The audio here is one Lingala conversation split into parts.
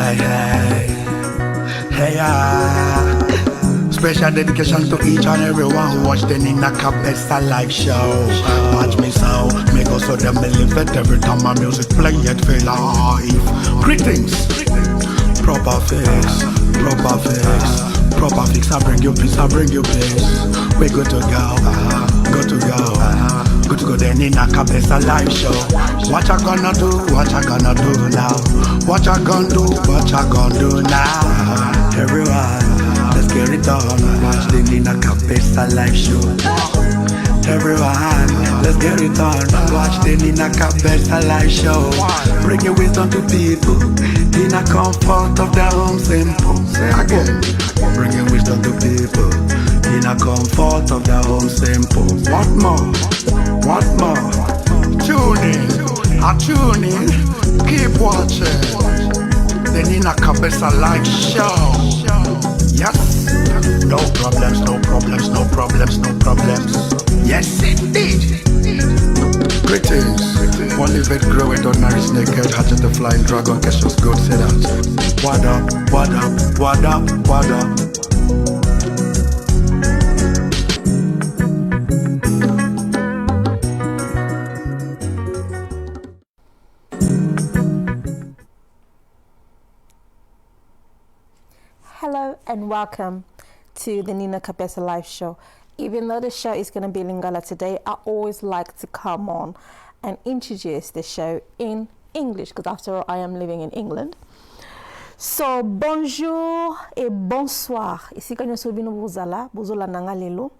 Hey, hey, hey, Special dedication to each and everyone who watched the Nina Cabeza live show. Watch me so, make us so them believe it every time my music play it feel live. Greetings, proper fix, proper fix, proper fix. I bring you peace, I bring you peace. We good to go, good to go. Good to go then in a Cabeza live show. What you gonna do? What you gonna do now? What you gonna do? What you gonna do now? Everyone, let's get it on. Watch the Nina Cabeza live show. Everyone, let's get it on. Watch the Nina Cabeza live show. Bring your wisdom to people in a comfort of their home simple. Say again. Bring your wisdom to people in a comfort of their home simple. What more? What more? Tune in, tune in, keep watching the Nina Cabeza live show. Yes, no problems, no problems, no problems, no problems. Yes indeed. Greetings, one live it, grow it, ordinary snakehead, hatchet the flying dragon, Kesha's good, say that. What up, what up, what up, what up? Hello and welcome to the Nina Cabeza live show. Even though the show is going to be Lingala today, I always like to come on and introduce the show in English because after all, I am living in England. So, bonjour et bonsoir. Ici, quand nous sommes Bozala nanga lelo.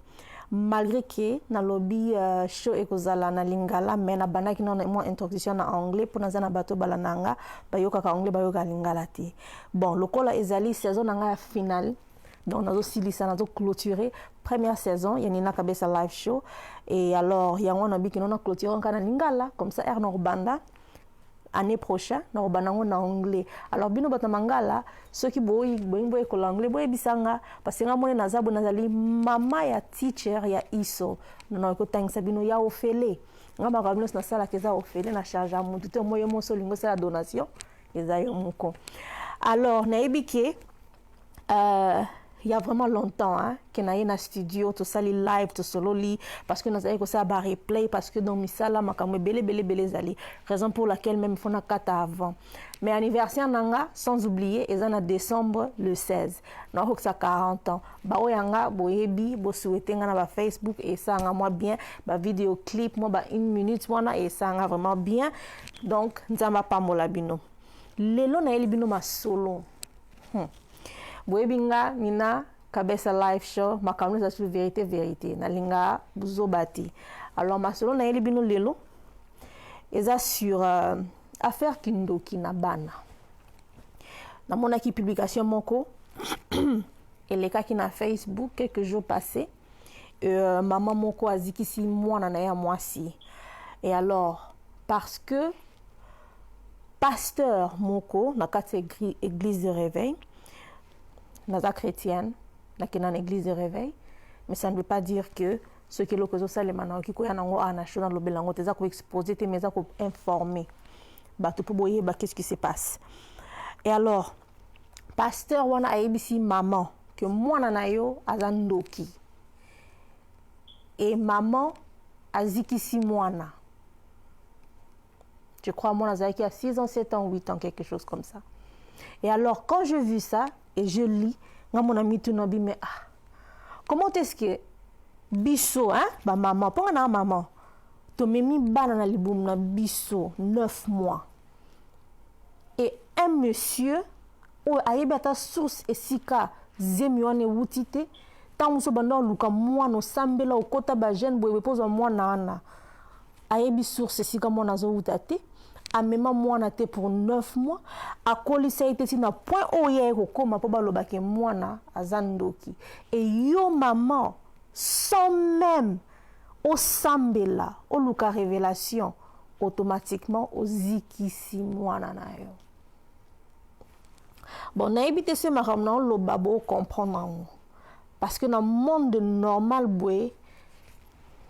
Malgré que na lobby show ekozala na Lingala, mais na banaki na mo introduction na anglais pour na bato balananga, bayoka ka anglais bayoka Lingala ti. Bon, lokola ezali saison nanga finale. Donc, on a aussi clôturé première saison, il y a Nina Cabeza live show. Et alors, il y a un qui a clôturé en Lingala, comme ça, Erno Banda, année prochaine, on va en anglais. Alors, bino batamangala, ceux qui boy ko l'anglais, boy bisanga, parce que ngamone nazabu nazali mama ya teacher ya iso. Non, ko tangsa bino ya ofele. Ngamba kabino na sala keza ofele na charge amuntu te moyo mo solingo la donation, ezayo muko. Alors, na ebike il y a vraiment longtemps que na na studio to sali live to solo li parce que nous avons ça ba replay parce que dans misala makamwe belé zali raison pour laquelle même fona kata avant mais anniversaire nanga sans oublier et en décembre le 16 na hok ça 40 ans ba oyanga boyebi bo souhaiter nga na ba Facebook et ça nga moi bien ba vidéo clip moi ba 1 minute wana et ça nga vraiment bien donc nzamba pamola bino lelo na eli bino ma solo Boebinga Nina Cabeza live show makamwe za sur vérité na linga buzobati. Alors ma solo na yeli bino lelo eza sur affaire kindoki na bana. Na mona ki publication moko eleka ki na Facebook quelques jours passés maman moko azikisi mwana na ya mwasi. Et alors parce que pasteur moko na kati église de réveil naza chrétienne na kina na église de réveil mais ça ne veut pas dire que ce que l'okozo salemana ki ko ya nango ana shona lobelango teza ko exposer te meza ko informer ba to boye ba qu'est-ce qui se passe. Et alors pasteur wana aibisi maman que mwana na yo azandoki et maman azikisi mwana, je crois mwana zaki a 6 ans 7 ans 8 ans quelque chose comme ça. Et alors quand je vis ça et je lis, mon ami tout nabi mais comment est-ce que biso ba maman pour na maman to memi bana na libum na biso 9 mois et un monsieur ou ayebata source et sika zemione wutite tant so banda luka mwana sambela okota ba jeune boye poza mwana ana ayebi source sika mwana zo wutate amema mwana te pour 9 mois akolisa ite si na point oye ko koma po baloba ke mwana azandoki et yo maman sans même au sambela au luka révélation automatiquement au zikisi mwana na yo. Bon na ebite se makamna lo babo comprendre parce que dans le monde normal boy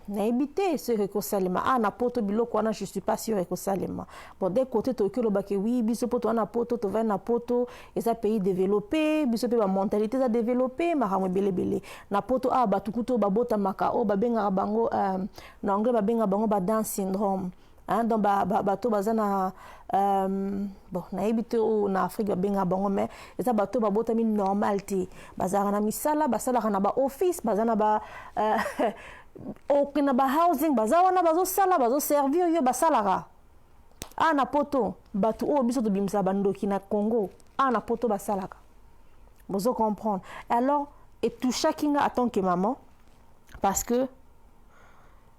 nayebi te soki ekosalema na poto biloko wana je suis pas sûr ekosalema. Bon, d'un côté tokoki olobaki oui biso mpo toza na poto tovai na poto eza pays développé biso mpe bamentalité eza développé makambo ebelebele na poto awa bato kutu oyo babotamaka oyo babengaka bango na anglais babengaka bango badown syndrome. Donc bato baza na bon nayebi te oyo na Afrique babengaka bango mais eza bato babotami normal te bazalaka na misala basalaka na baoffice baza na ba okina ba housing baza wana bazosala bazoservir yo basalaka na poto bato oyo biso tobimisa bandoki na Congo na poto basalaka bozo comprendre. Alors etouchaki nga en tant que maman parce que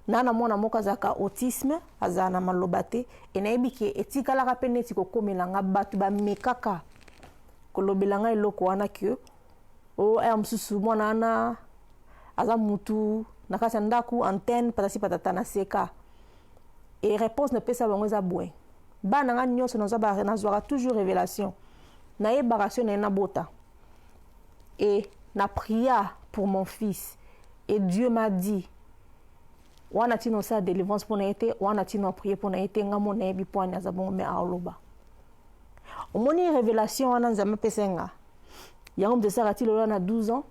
nana mwana moko azalaka autisme azala na maloba te nayebi ke etikalaka mpe neti kokomelanga bato bamekaka kolobelanga eloko wana ke mosusu mwana wana aza mutu na kati ya ndako antenne patasi patata na seka et réponse napesa bango eza boye bana nga nyonso nazwaka toujours révélation nayebaka so naye nabota et na pria pour mon fils et Dieu m'a dit wana tino sa délivrance pour na été wana tino prier pour na été ngamo na yebi po na zabongo me aoloba omoni révélation wana nzama pesenga yango de sarati lola na 12 ans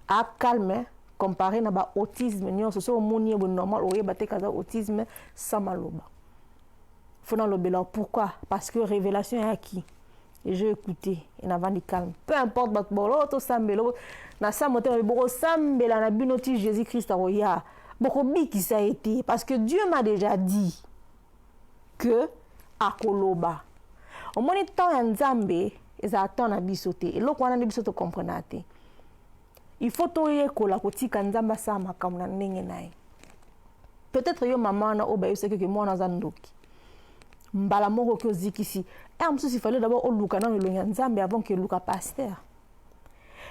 a calme comparé na ba autisme nyonso so omoni bo normal oyeba te kaza autisme sans maloba fona lobela pourquoi parce que révélation est acquis et j'ai écouté et na vandi calme peu importe bat bolo to sambelo na samote boko sambela na binoti Jésus Christ aroya beaucoup qui ça a été parce que Dieu m'a déjà dit que akoloba au moins temps ya nzambe eza temps na bisote et loko wana bisote comprenate il faut toye kola kotika nzamba sa makambo na ndenge naye peut-être yo maman na oba yoseke ke mwana za ndoki mbala moko ki ozikisi mosusu fallait d'abord oluka na elonga nzambe avant que luka pasteur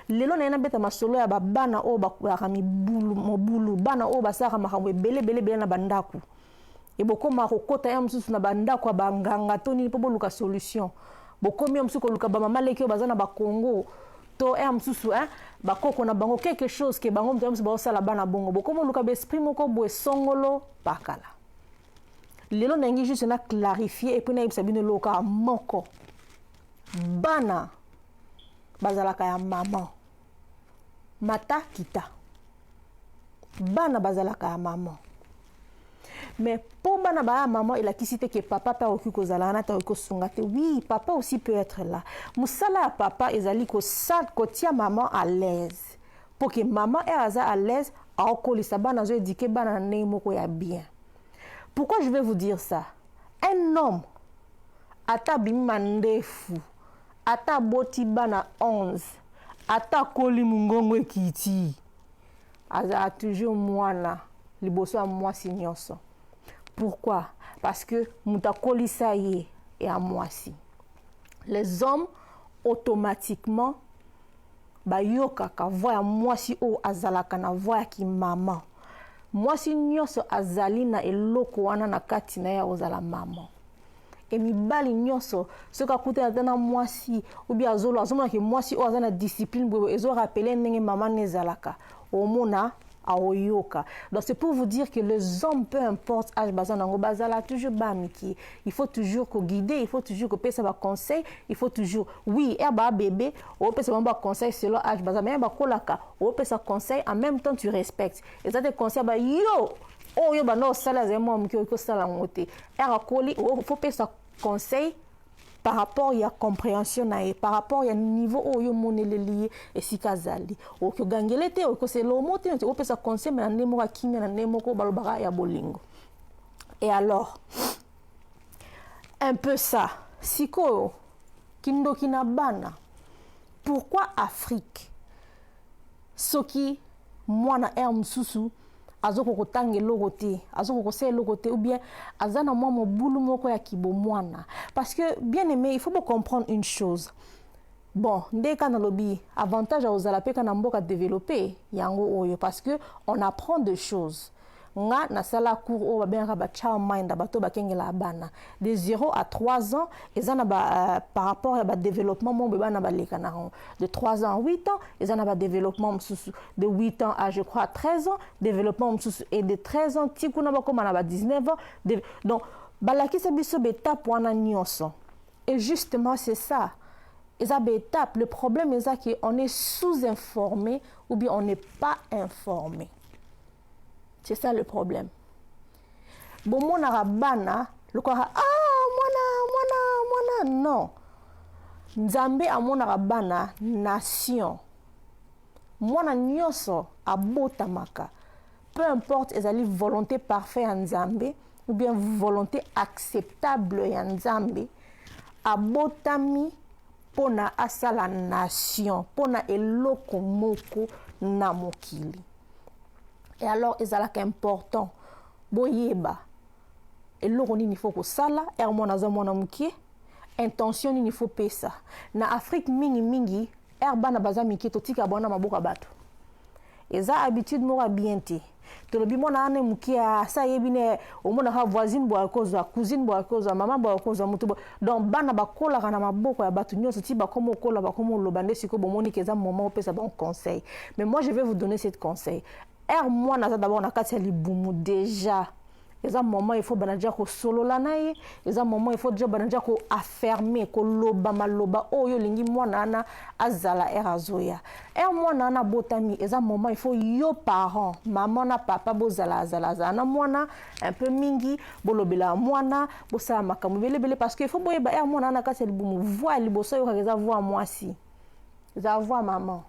lelo na beta masolo ya babana o bakulaka mobulu bana o basaka makambo ebele na bandaku e bokoma kokota ya mosusu na bandaku ya banganga to nini mpo boluka solution bokomi ya mosusu koluka bamama leki oyo baza na bakongo to ya mosusu bakoko na bango quelque chose ke bango moto ya mosusu baosala bana bongo bokomi oluka baesprit moko boye songolo pakala lelo na ngi juste na clarifier epuis nayebisa bino loka moko bana bazalaka ya maman mata kita bana bazalaka ya maman mais pour bana ba maman il a quitté que papa pa oku kozala na ta oku sungate oui papa aussi peut être là musala ya papa ezali ko sa kotia maman à l'aise pour que maman est à l'aise a okolisa bana zo éduquer bana na moko ya bien. Pourquoi je vais vous dire ça? Un homme ata bimima ndefu ata boti bana 11 ata koli mungongo ekiti aza toujours mwana liboso ya mwasi nyonso. Pourquoi? Parce que mutakolisa ye et à mwasi. Les hommes automatiquement bayokaka voix ya mwasi o azalaka na voix ya ki maman. Mwasi nyonso azali na eloko wana na kati na ya ozala maman. Et mibali nyonso soka kuta na mwasi ou bien azomona ke mwasi o azana discipline bo ezo rappeler ndenge maman nezalaka omona aoyoka. Donc c'est pour vous dire que les hommes peu importe âge bazanango bazala toujours bamiki. Il faut toujours ko guider, il faut toujours ko pesa ba conseil, il faut toujours oui, ba bébé, o pesa ba conseil selon âge bazana mais ba kolaka, o pesa conseil en même temps tu respectes. Et ça des conseils ba yo oh yo ba no sala za mo mki ko sala ngote. Era koli o faut pesa conseil par rapport à la compréhension par rapport à niveau où yo monele lié et si kazali o ko gangelete o ko se lo mote o pesa conseil mais na nemo ka kimia na nemo ko balobara ya bolingo. Et alors un peu ça siko kindo kinabana pourquoi Afrique soki mwana msusu azoko kotange logote azoko kose logote ou bien azana mwa mobulu moko ya kibomwana parce que bien aimé il faut bien comprendre une chose bon ndeka na lobi avantage à ozala pe kana mboka développer yango oyo parce que on apprend des choses nga nasala cours o babengaka ba child mind bato bakengela bana de 0 à 3 ans eza na par rapport à ba développement mo bana baleka na de 3 ans à 8 ans eza na ba développement de 8 ans à je crois 13 ans développement et de 13 ans tikuna bakoma na ba 19 ans donc balakisa biso betape wana nyonso et justement c'est ça eza betape le problème eza que on est sous-informé ou bien on n'est pas informé. C'est ça le problème. Bon, mon arabana, le quoi, mwana, non. Nzambe a mon arabana, nation. Mwana nyonso a botamaka. Peu importe, ezali volonté parfaite en Nzambe, ou bien volonté acceptable en Nzambe, a botami pona asala nation, pona eloko moko na mokili. Et alors, ezalaka important. Boyeba. Eloko nini faut ko sala, mwana za mwana mukie, intention nini faut pesa. Na Afrique mingi, bana baza miki totika bona maboka bato. Eza habitude moko bien te. Tolobi mwana ane mukie sa yebine omona ha voisine bo akoza, cousine bo akoza, maman bo akoza mutu bo. Donc bana bakola kana maboko ya bato nyonso ti ba komo kola ba komo lobande siko bomoni keza moment opesa bon conseil. Mais moi je vais vous donner cet conseil. Moi naza d'abord na kati ya libumu déjà. Eza moment il faut banadia ko solo la naye, eza moment il faut déjà banadia ko affermer ko loba maloba oyo lingi mwana na azala erazoya. Mwana na botami eza moment il faut yo parents, maman na papa bozala azala na mwana un peu mingi bolobela mwana bosala makambo belebele parce que il faut boyeba mwana na kati ya libumu voix liboso yo ka voix mwasi. Eza voix maman.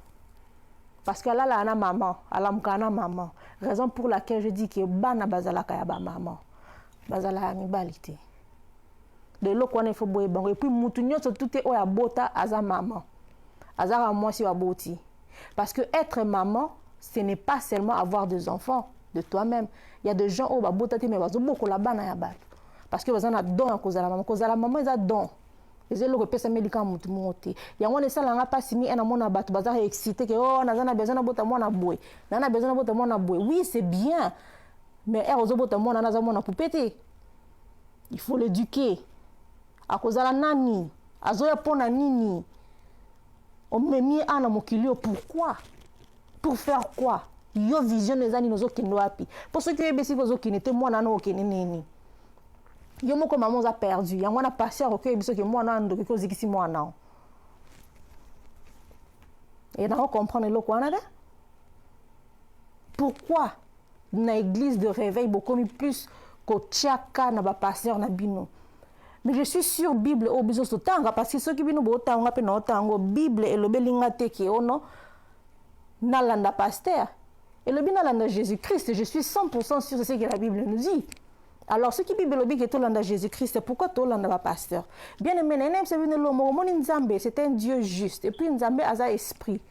Parce que là, la maman, alamkana maman. Raison pour laquelle je dis que bana bazala kaya ba maman. Bazala amibalité. De l'eau qu'on est faut boire bango. Et puis moutounyo so tout est oya bota aza maman. Azara moi si wa boti. Parce que être maman, ce n'est pas seulement avoir des enfants de toi-même. Il y a des gens au ba bota te mais bazo beaucoup la bana ya bat. Parce que bazana don à cause de la maman. Cause de la maman ils a don. Les le repère médicament mutu monté ya ngone sala nga pas simi ena mona bato bazara excité que oh nazana besoin na bota mona boy nana besoin na bota mona boy oui c'est bien mais ozo bota mona naza mona poupete il faut l'éduquer à cause la nani azoya pona nini on me mis ana mokilio pourquoi pour faire quoi yo vision les ani nozo kendo api pour ceux qui besi bozo kinete mona na okeneni yo moko maman a perdu yango na passer OK biso ke mwana ndo ke kozikisi mwana et na comprendre le quoi nada pourquoi na église de réveil beaucoup plus ko tchaka na ba pasteur na bino mais je suis sûr bible o biso sotanga parce que ceux qui bino bo tanga pe na tango bible et lobelinga te ke ono na landa pasteur et le bina landa Jésus-Christ je suis 100% sûr c'est ce que la Bible nous dit. Alors, ce qui Bible dit que tout le monde Jésus-Christ, pourquoi tout le monde va pasteur? Bien aimé, c'est un Dieu juste. Et puis, Nzambe a un esprit.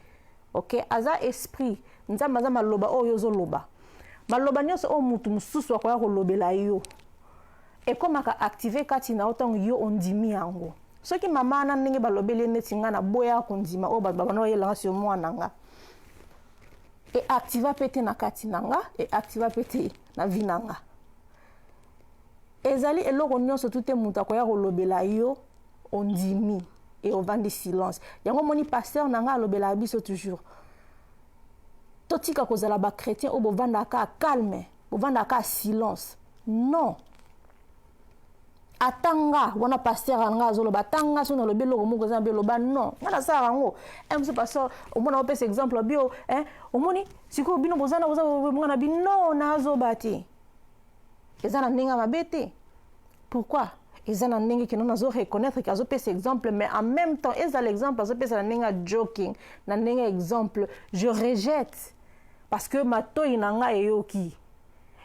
Ok? Aza esprit. Nzambe a maloba o yozo loba. Maloba nyos o mutu mususu kwa lobela yo. Et comme aka activer katina autant yo ondimi yango. Ce qui mama na ndenge balobele netinga na boya kondima o baba no yela sur moi nanga. Et activa pete na katinanga et activa pete na vinanga. Ezali eloko nyonso tout est muta koya kolobela yo ondimi et au vent de silence. Yango moni pasteur nanga lobela biso toujours. Totika kozala ba chrétien o bovanda ka calme, bovanda ka silence. Non. Atanga wana pasteur anga azoloba tanga so na lobelo ko moko za beloba non. Ngana sa rango. Monsieur pasteur o mona opé cet exemple bio o moni siko bino bozana boza ngana bi non na azobati. Ezana ndinga mabete. Pourquoi? Ezana ndinga que nous nazo reconnaître qu'azo pé cet exemple mais en même temps ezala l'exemple azo pé ça ndinga joking na ndinga exemple je rejette parce que mato inanga eyoki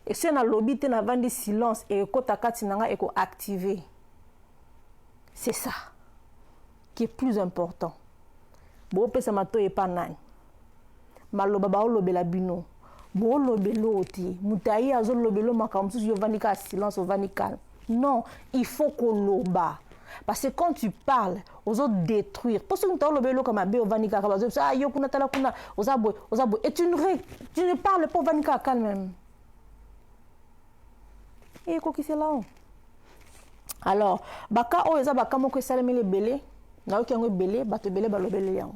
et si na lobby te na vandi silence et kota kati nanga eko activer. C'est ça qui est plus important. Bo pé ça mato e pa nani. Maloba ba olobela bino. Bo lobelo oti mutai azo lobelo makamsu yo vandi ka silence o vandi calme. Non, il faut qu'on loba. Parce que quand tu parles, aux autres détruire. Parce que tu as lobelo comme abe o vandi ka kabazo ah yo kuna tala kuna ozabo et tu ne parles pas vandi ka calme même. et kokisela. Alors baka o eza baka moko esalemeli ebele na oki yango ebele bato ebele balobeli yango.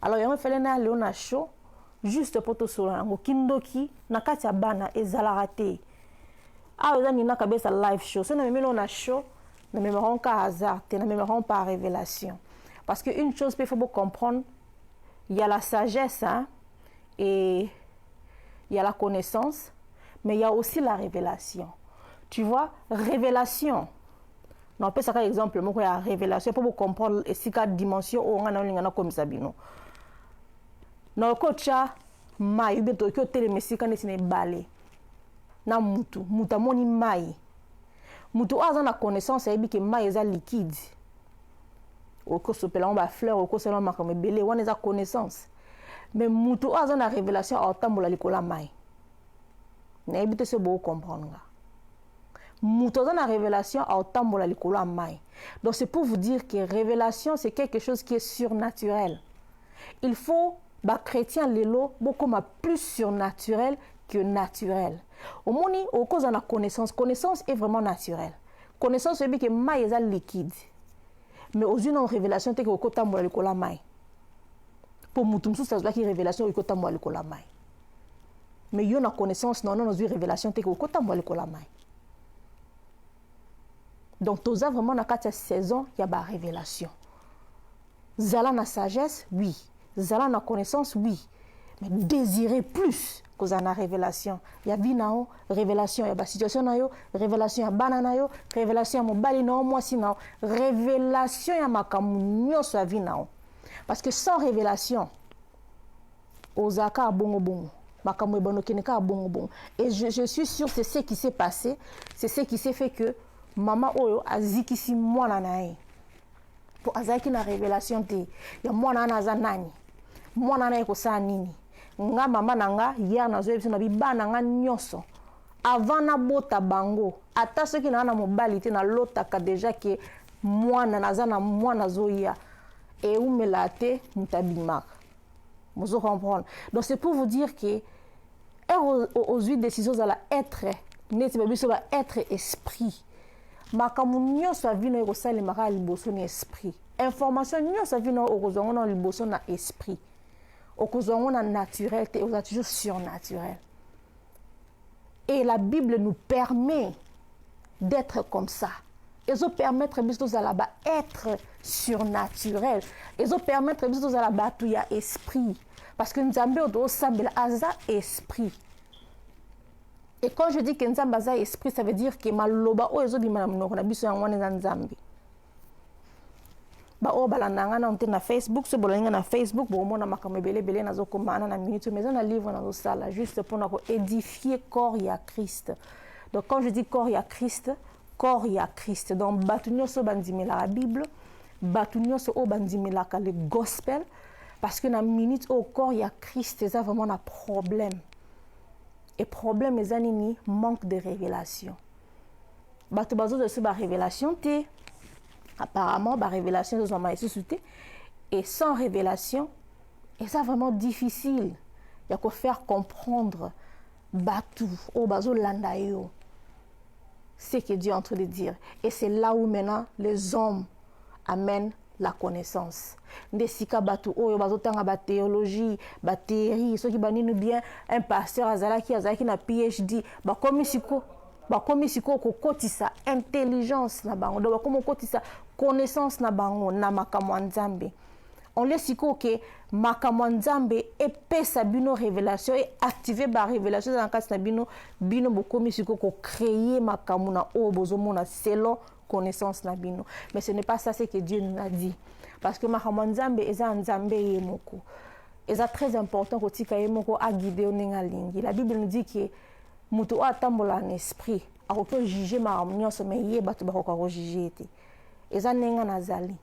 Alors yango efele na leo na show juste po tosola yango kindoki na kati ya bana ezalaka te. Ah eza Nina Kabesa live show so na memelo na show na memeron ka hasard te na memeron par révélation. Parce que une chose il faut comprendre, il y a la sagesse hein, et il y a la connaissance, mais il y a aussi la révélation. Tu vois, révélation. Non, peut ça exemple, moi il y a révélation pour comprendre ces quatre dimensions où on a un comme ça bino. Non, coacha mai beto que télémessi quand c'est balé. Na mutu moni mai. Mutu a na connaissance et que mai est liquide. Au cours de la fleur, au cours de la comme belé, on a connaissance. Mais mutu a na révélation au temps la likola mai. Na ebite se beau comprendre. Mutu a na révélation au temps la likola mai. Donc c'est pour vous dire que révélation c'est quelque chose qui est surnaturel. Il faut bah chrétien lelo beaucoup plus surnaturel que naturel. Au moni au cause de la connaissance est vraiment naturelle. Connaissance c'est que mai est liquide. Mais aux une révélation te ko kota mo le kola mai. Pour mutum sous ça qui révélation ko kota mo le kola mai. Mais yo na connaissance non nos révélation te ko kota mo le kola mai. Donc toza vraiment na kati saison il y a ba révélation. Zala na sagesse oui, zala na connaissance oui, mais désirer plus que za na révélation. Il y a binao révélation, il y a ba situation na yo, révélation ya bana na yo, révélation ya mobali na moi sina, révélation ya makamu nyoso ya binao. Parce que sans révélation ozaka bongo bongo. Makamu ebonokeneka bongo bongo. Et je suis sûr c'est ce qui s'est passé, c'est ce qui s'est fait que maman oyo azikisi mwana nae. Pour azaki na révélation te ya mwana na za nani. Mwana na ko sa nini. Nga mama nanga hier na zo ebiso na bibana nga nyoso avant na bota bango ata soki na mobali te na lotaka déjà que mwana naza na mwana zoya et umela te mutabimaka. Vous comprendre. Donc c'est pour vous dire que aux huit décisions à la être neti babiso ba être esprit. Makamu nyoso avino ko sale maka liboso ni esprit. Information nyoso avino okozongo na liboso na esprit. Au cause on a naturel, on a toujours surnaturel. Et la Bible nous permet d'être comme ça. Ils ont permettre de là-bas être surnaturel. Ils ont permettre de là-bas tout y a esprit. Parce que nous avons semble asa esprit. Et quand je dis que nous avons esprit, ça veut dire que maloba o ezo bimana mnoko na biso yango na nzambe. Ba o balandanga na na Facebook so bolinga na Facebook bo mona makamo belé na zo komana na minute mais on a livre na zo sala juste pour na ko édifier corps ya Christ. Donc quand je dis corps ya Christ donc batunyo so bandimela la Bible, batunyo so o bandimela ka le gospel parce que na minute au corps ya Christ ça vraiment un problème. Et problème les anini manque de révélation. Batu bazo de ce ba révélation te apparemment, la révélation de son maïsouté et sans révélation, et ça vraiment difficile. Il y a qu'à faire comprendre Batou, au bazo landayo, ce que Dieu est en train de dire. Et c'est là où maintenant les hommes amènent la connaissance. Ndesika Batou, oh, bazo tanga ba théologie, ba théorie, ceux qui banissent bien un pasteur azalaki na PhD, ba komisiko. Bakomi siko ko kotisa intelligence na bango do bakomo kotisa connaissance na bango na makamwa nzambe on le siko ke makamwa nzambe epesa bino révélation et activer ba révélation dans kati na bino bokomi siko ko créer makamwa na o bozomona selon connaissance na bino mais ce n'est pas ça ce que Dieu nous a dit parce que makamwa nzambe eza nzambe yemoko eza très important ko tika yemoko a guider oninga lingi la Bible nous dit que mutu atambola en esprit akoto juger ma nyonso mais ye bato bakoko juger te eza nenga nazali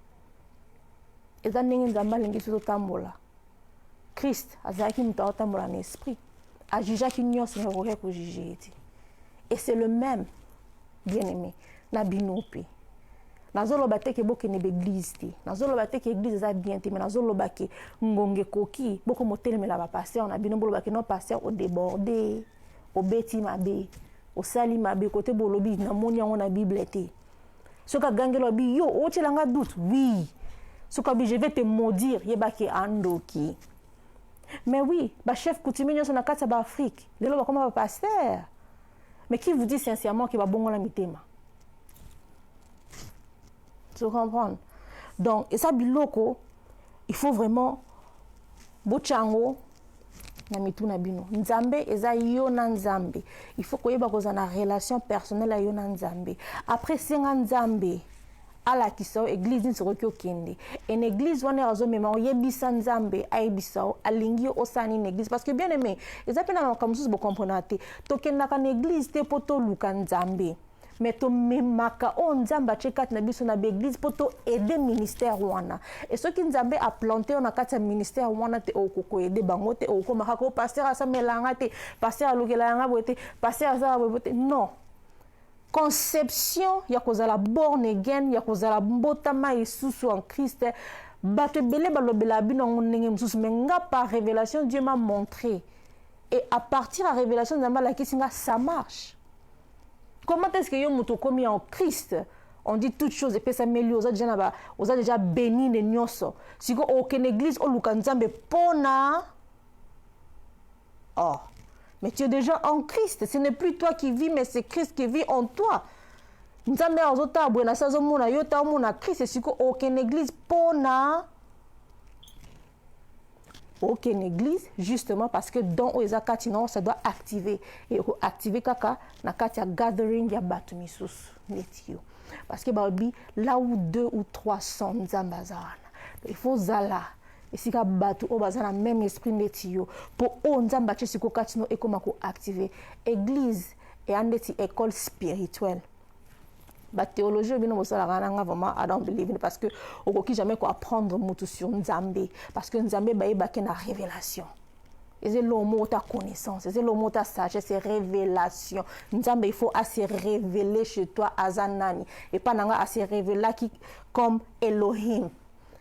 eza nenga nzamba lingi so tambola Christ azaki mutu atambola en esprit a juger ki nyonso mais bakoko ko juger te et c'est le même bien aimé na binope nazoloba te ke bokene l'église te nazoloba te ke église eza bien te mais nazoloba ke ngonge koki boko motelemela ba pasteur na bino boloba ke non pasteur au débordé au beti mabe osali mabe côté bolobi na moni yango na Bible te soka gangelo bi yo o tshilanga doute oui soka bi je vais te maudire yebaki andoki mais oui ba chef coutumier nyoso na kati ba Afrique lelo ba koma ba pasteur mais qui vous dit sincèrement que ba bongola mitema tu comprends donc et ça biloko il faut vraiment bochango na mitu na bino nzambe eza yo na nzambe il faut koyeba koza na relation personnelle yo na nzambe après senga nzambe ala kisao église nsoko kende en église wana azo mema oyebisa nzambe ayebisao alingi osani na église parce que bien aimé eza pena na kamusu bo comprendre tokenda ka na église te poto luka nzambe mais to memaka o nzamba chekati na biso na église poto aider ministère wana et ce qui nzambe a planté on a kati ministère wana te okoko aider bango te okoma ko pasteur asa melanga te pasteur alukela nga bote pasteur asa bote non conception ya kozala born again ya kozala mbotama isusu en Christ bato belé balobela bino ndenge mususu mais nga par révélation Dieu m'a montré et à partir de la révélation nzamba la kisinga ça marche. Comment est-ce que vous êtes commis en Christ? On dit toutes choses et puis ça m'élue aux autres déjà béni les nyoso. Si vous aucune église au Lukanzambe pona. Oh, mais tu es déjà en Christ. Ce n'est plus toi qui vis, mais c'est Christ qui vit en toi. Nzambe azota buena sazo mona yota mona Christ si vous aucune église pona. Aucune église justement parce que dans Oezakati non ça doit activer et activer kaka na kati ya gathering ya batu misusu netio parce que babi là où 2 ou 3 sont nzambazana il faut zala et si ka batu o bazana même esprit netio pour o nzamba tshiko kati no ekoma ko activer église et andeti école spirituelle. La théologie bino bosala kana vraiment I don't believe in parce que okoki jamais ko apprendre mutu sur nzambe parce que nzambe ba yeba na révélation et c'est le mot ta connaissance c'est le mot ta sagesse c'est révélation nzambe il faut à se révéler chez toi azanani et pas nanga à se révéler qui comme Elohim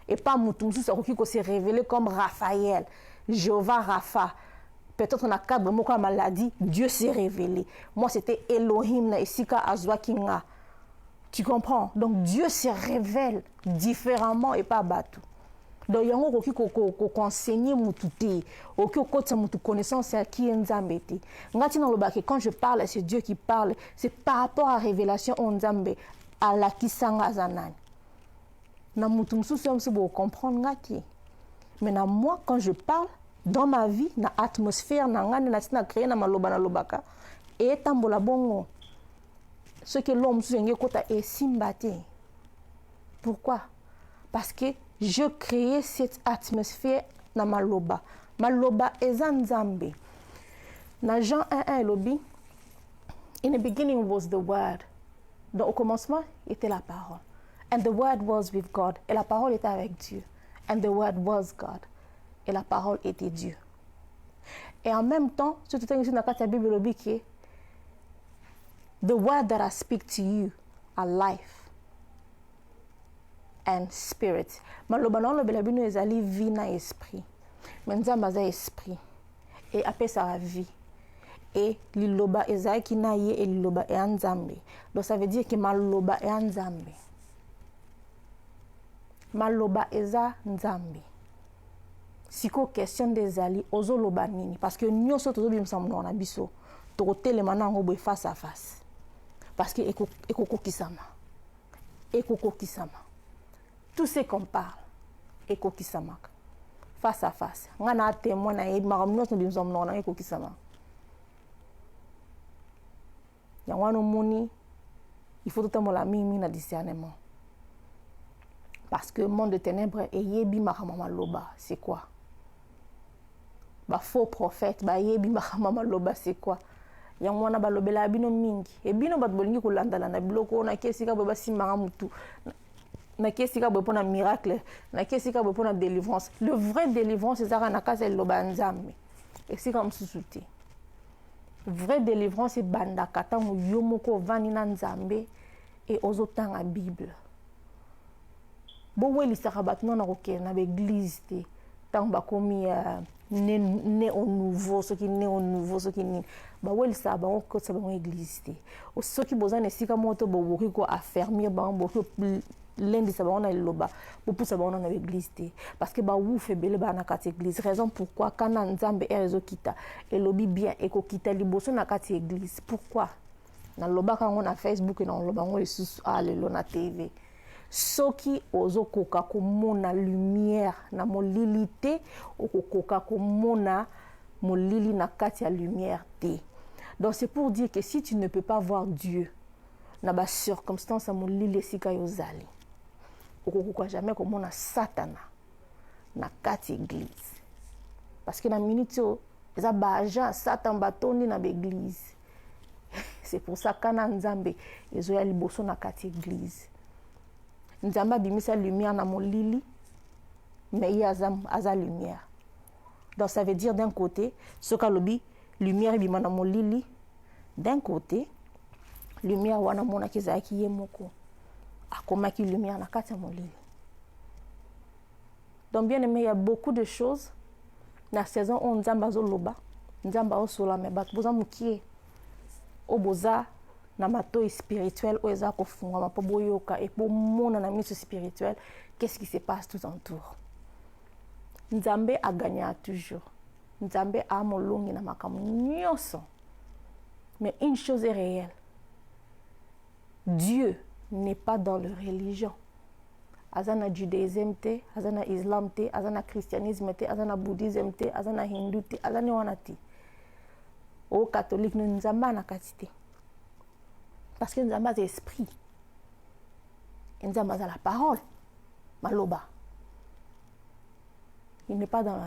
et pas mutu musu okoki ko se révéler comme Raphaël Jéhovah Rapha. Peut-être na cadre moko ka maladie Dieu s'est révélé moi c'était Elohim na isika azwa kinga. Tu comprends? Donc Dieu se révèle différemment et pas bateau. Donc yango koki ko enseigner mututé, oki okotsa mutu connaissance à qui nzambe te. Ngati na lobake quand je parle c'est Dieu qui parle, c'est par rapport à révélation on nzambe à la kisanga zanani. Na mutu msusu msu bo comprendre ngati. Mais na moi quand je parle dans ma vie na atmosphère na ngani na tina créer na maloba na lobaka et tambola bongo. Ce que l'homme souligne est simbaté. Pourquoi? Parce que je crée cette atmosphère dans ma loba. Ma loba est nzambe. Dans Jean 1:1 lobi, in the beginning was the word. Donc au commencement était la parole. And the word was with God. Et la parole était avec Dieu. And the word was God. Et la parole était Dieu. Et en même temps, ce que tu as dit dans la Bible lobi qui est the word that I speak to you are life and spirit. Maloba na lobela bino ezali vie na esprit. Nzambe za esprit. Et après ça la vie. Et liloba ezaki na ye et liloba e nzambe. Donc ça veut dire que maloba e nzambe. Maloba eza nzambe. Siko question des ali ozoloba nini parce que nyoso tozobimisa mona na biso. Tokotelema na ngo boy face à face. Parce que ekoko kisama. Tout ce qu'on parle, ekoko kisama. Face à face. Ngana témoin na yeb maramnos no bimsom nona ekoko kisama. Yangwano moni, il faut tout la mimi na discernement. Parce que le monde de ténèbres est yebi maramama loba, c'est quoi? Ba faux prophète, ba yebi maramama loba, c'est quoi? Yang wana balobela bino mingi e bino bat bolingi kolandala na biloko na kesika boba simanga mutu na kesika bobo na miracle na kesika bobo na délivrance le vrai délivrance ezaka na kasa loba nzambe et c'est comme susute vrai délivrance e banda katango yomoko vani na nzambe et ozotanga Bible bo weli saka bat non na kokena na église te tant bakomi né au nouveau soki né au nouveau soki nini bawelisa bango kotisa bango église te soki boza na esika moto boboki ko affermir bango bokoki lendisa bango na liloba bopusa bango na église te parce que bawufu ebele baa na kati église raison pourquoi kana nzambe ere ezokita elobi bien ekokita liboso na kati église pourquoi nalobaka yango na Facebook na oloba yango lisusu alelo na TV soki ozokoka komona lumière na molili te okokoka komona molili na kati ya lumière te donc c'est pour dire que si tu ne peux pas voir Dieu na ba circonstance ya molili esika yozali okokoka jamais komona satana na kati église parce que na minute oyo eza baagent satan batondi na baéglise c'est pour ça kana nzambe ezoya liboso na kati église nzambe abimisa lumière na molili mais il aza lumière donc ça veut dire d'un côté soki alobi lumière ebima na molili d'un côté lumière wana monaki ezalaki ye moko akomaki lumière na kati ya molili donc bien aimé il y a beaucoup de choses na saison oyo nzambe azoloba nzambe aosola me bato boza mokie oyo boza na matoi spirituel oyo eza kofungwama mpo boyoka e mpo mona na miso spirituel qu'est-ce qui se passe tout autour nzambe aganya toujours nzambe amolongi na makambo nyonso mais une chose est réelle Dieu n'est pas dans le religion azana judaïsme te azana islam te azana christianisme te azana bouddhisme te azana hindu te azana wana te o catholique no nzamba na kati te parce que nzamba c'est esprit nzamba c'est la parole maloba il n'est pas dans la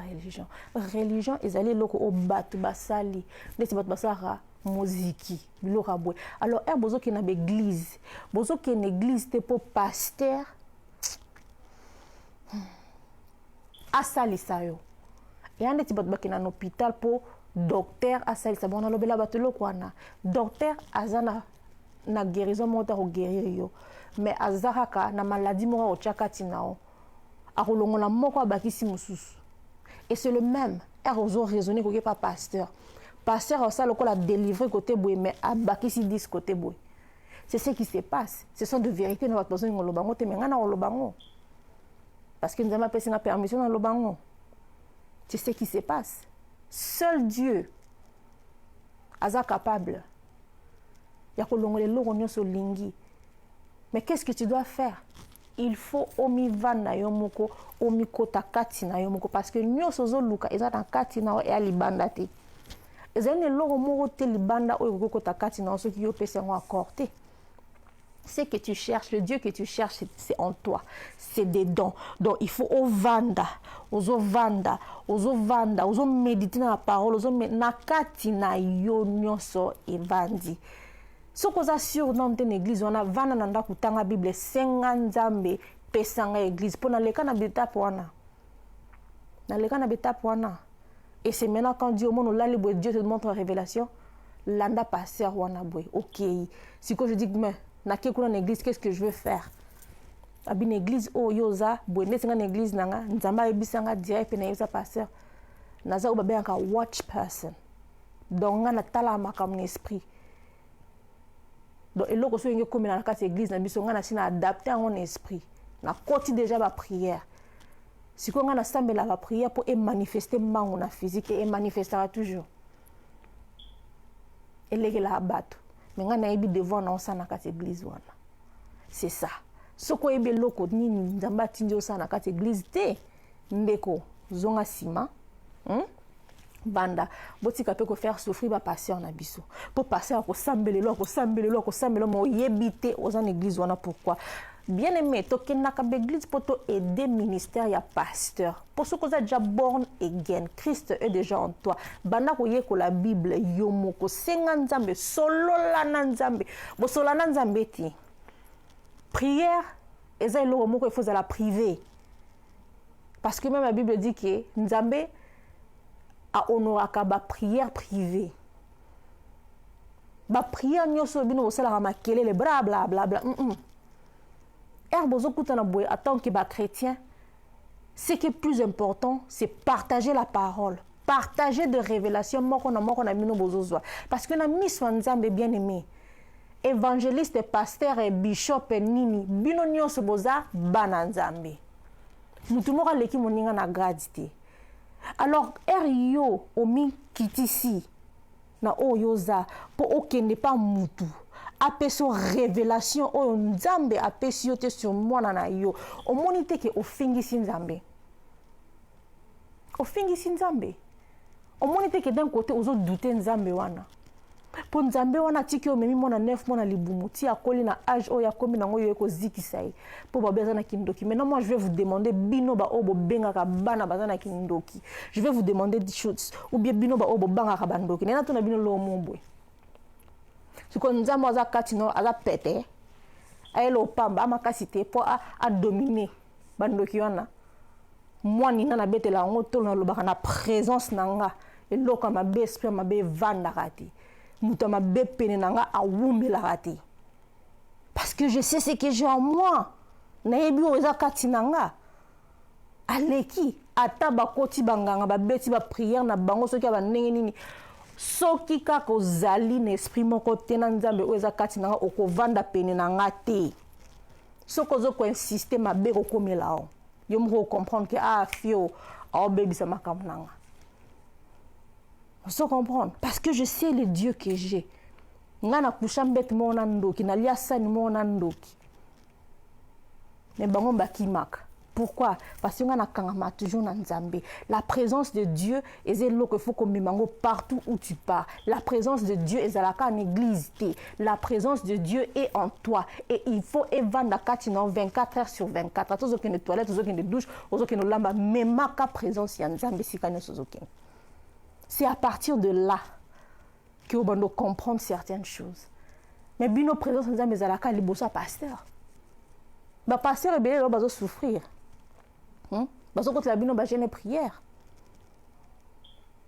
religion ezali loko o batu basali ndeti batu basara muziki biloko boye alors bozo ke na l'église bozo ke na église te po pasteur asalisa yo et ndeti batu bakena na hôpital po docteur asalisa bona lobela batu loko wana docteur azana na guérison mota ko guérir yo mais azaraka na maladie moko o chakati nao akolongola moko abakisi mususu et c'est le même ozo raisonner ko pas pasteur ça le la délivrer côté boy mais abakisi 10 côté boy c'est ce qui se passe ce sont de vérités na besoin ngolobango te menga na ngolobango parce que nous avons passé la permission dans lobango c'est ce qui se passe seul Dieu aza capable ya kolongole loko nyonso lingi mais qu'est-ce que tu dois faire il faut omivana yo moko omikota kati na yo moko parce que nyonso zoluka eza na kati na ya libanda te ezane loko moko te libanda oyo kokota kati na soki yo pesa ngo accord te ce que tu cherches le Dieu que tu cherches c'est en toi c'est des dons donc il faut ovanda ozo méditer na parole ozo na kati na yo nyonso evandi soko za sur dans une église on a vana nanda kutanga bible senga nzambe pesanga église pona leka na betape wana et c'est maintenant quand Dieu Dieu te montre la révélation landa pasteur wana boy OK si que je dis mais na kekuna na église qu'est-ce que je veux faire abine église o yoza boy nesinga na église nanga nzamba ebisanga direct pe na yoza pasteur naza o babé aka watch person donc nga na tala makamna esprit donc eloko so yenge komela na kati église na biso nga na sina adapter en esprit na koti déjà ba prière si ko nga na sambela ba prière pour manifester mango na physique et manifestera toujours elegela bato mais nga na yebi devant na osana na kati église wana c'est ça soko yebe loko nini nzamba tinjo sana na kati église te ndeko zonga sima banda botika pe ko faire souffrir ba pasteur na biso pour passer ko sambelelo mo yebite aux en église wana pourquoi bien aimé to kenaka be église pour to aider ministère ya pasteur pour ce que vous êtes déjà born again Christ est déjà en toi banda ko yeko la bible yo moko senga nzambe solola na nzambe bo solola na nzambe ti prière eza eloko moko il faut la priver parce que même la bible dit que nzambe a honoraka ba prière privée ba prière nyoso bino osala makelele bla bla bla bla bozo kutana en tant que ba chrétien ce qui est plus important c'est partager la parole partager de révélations moko na bino bozozwa parce que na miso nzambe bien aimé évangéliste pasteur et bishop et nini bino nyonso boza bana nzambe mutu moko aleki moninga na gradité alors yo omi kitisi na oyoza po okende pa mutu apeso révélation oyo nzambe apesi yo te sur mwana na yo omoni te ke ofingisi nzambe omoni te ke d'un côté ozo douter nzambe wana po nzambe wana tiki omemi mwana 9 mwana libumu ti akoli na âge oyo akomi nango yo ekozikisa ye po babeza na kindoki. Maintenant moi je vais vous demander bino ba obo bengaka bana baza na kindoki, je vais vous demander des choses ou bien bino ba obo bangaka bandoki nena to na bino lo mombwe siko nzambe aza kati no aza pete ayelo pamba amakasi te po a dominer bandoki wana mwani na betela ngo to na lobaka na présence nanga eloko mabe esprit mabe vanda kati muto mabe pene nanga awumbela kati parce que je sais ce que j'ai en moi na yebi oza kati nanga aleki ata bakoti banganga babeti ba prière na bango soki ba ndenge nini soki kaka ozali na esprit moko te na nzambe oza kati nanga okovanda pene nanga te soko zo ko insister mabe kokomela o yo mo comprendre que fio au bébé ça m'a comme nanga. Vous comprendre parce que je sais le Dieu que j'ai. Ngana kushambet mon andoki na liasa ni mon andoki. Mais bango bakimaka. Pourquoi? Parce que ngana kangama toujours na nzambe. La présence de Dieu est là que faut qu'on mimango partout où tu pars. La présence de Dieu est là en église. La présence de Dieu est en toi et il faut évendre katino 24 heures sur 24. À tous aucun de toilettes, tous aucun de douche, tous aucun de lamba mais ma présence ya nzambe sikanya sozoken. C'est à partir de là que on doit comprendre certaines choses. Mais bino présence nzambe zalaka libosa pasteur. Ba pasteur ebele lo bazo souffrir. Parce que la bino ba jeune prière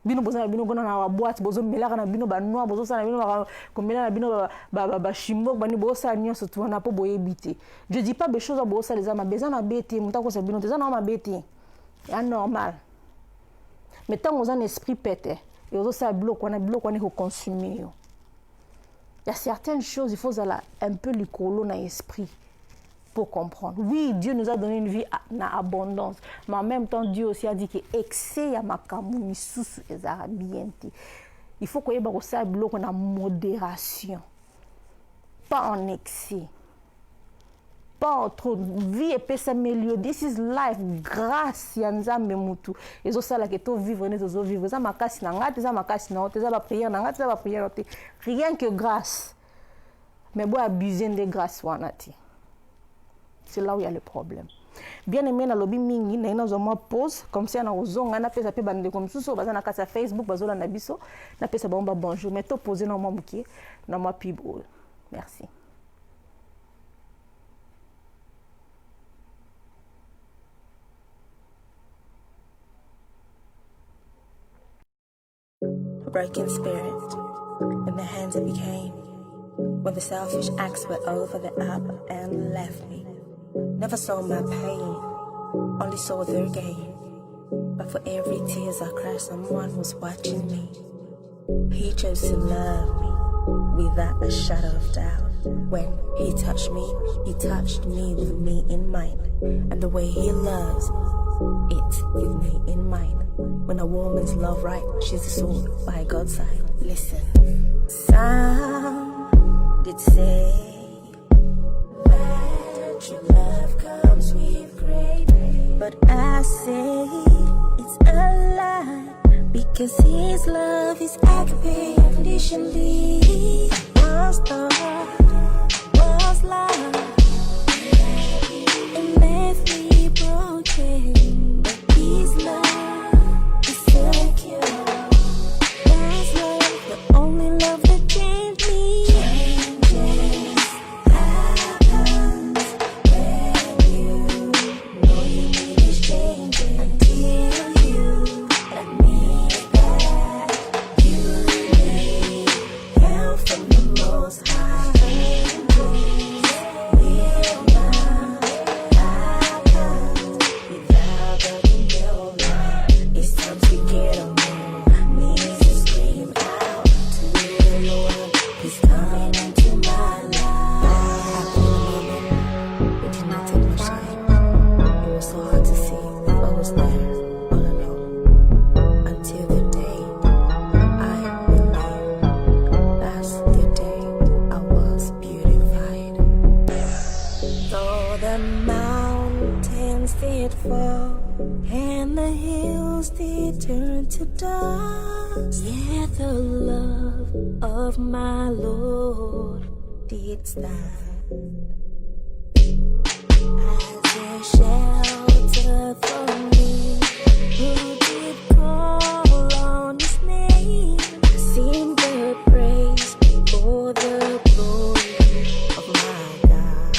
bino boza bino gona na boîte bozo melaka na bino ba noir bozo sa na bino ko melaka na bino ba chimbo bani boza nyonso tu na po boyebite. Je dis pas des choses boza les ama besoin na bete mutako sa bino teza na ma bete ya normal mais tant aux un esprit pété et ozo sa bloc on est ko consumer yo. Il y a certaines choses il faut un peu likolo na esprit pour comprendre. Oui, Dieu nous a donné une vie en abondance, mais en même temps, Dieu aussi a dit que excès ya makamu misusu ezarabienti. Il faut qu'on ait ça bloc en modération, pas en excès, pas en trop. Vie et paix s'améliore. This is life. Grâce ya nzambe mutu. Ezo sala que to vivre ne to vivre. Ça makasi na ngati, ça makasi na hote, ça ba prière na ngati, ça ba prière hote. Rien que grâce. Mais bon abuser de grâce wanati. C'est là où il y a le problème. Bien aimé na lobby mingi na ina zo mo pause comme si na ozonga na pesa pe bande comme suso baza na kasa Facebook bazola na biso na pesa bomba bonjour mais to poser na mo mukie na mo pub. Merci. A broken spirit in the hands it became when the selfish acts were over the up and left me. Never saw my pain, only saw their gain. But for every tears I cried, someone was watching me. He chose to love me without a shadow of doubt. When he touched me with me in mind. And the way he loves it with me in mind. When a woman's love right, she's a soul by God's side. Listen, some did say true love comes with great pain. But I say it's a lie, because his love is agape unconditionally. Was love, was love, and left me broken. But his love is secure. Was love the only love that changed me? From the most high, did fall, and the hills did turn to dust. Yet the love of my Lord did stand as a shelter for me, who did call on His name. Sing the praise for the glory of my God.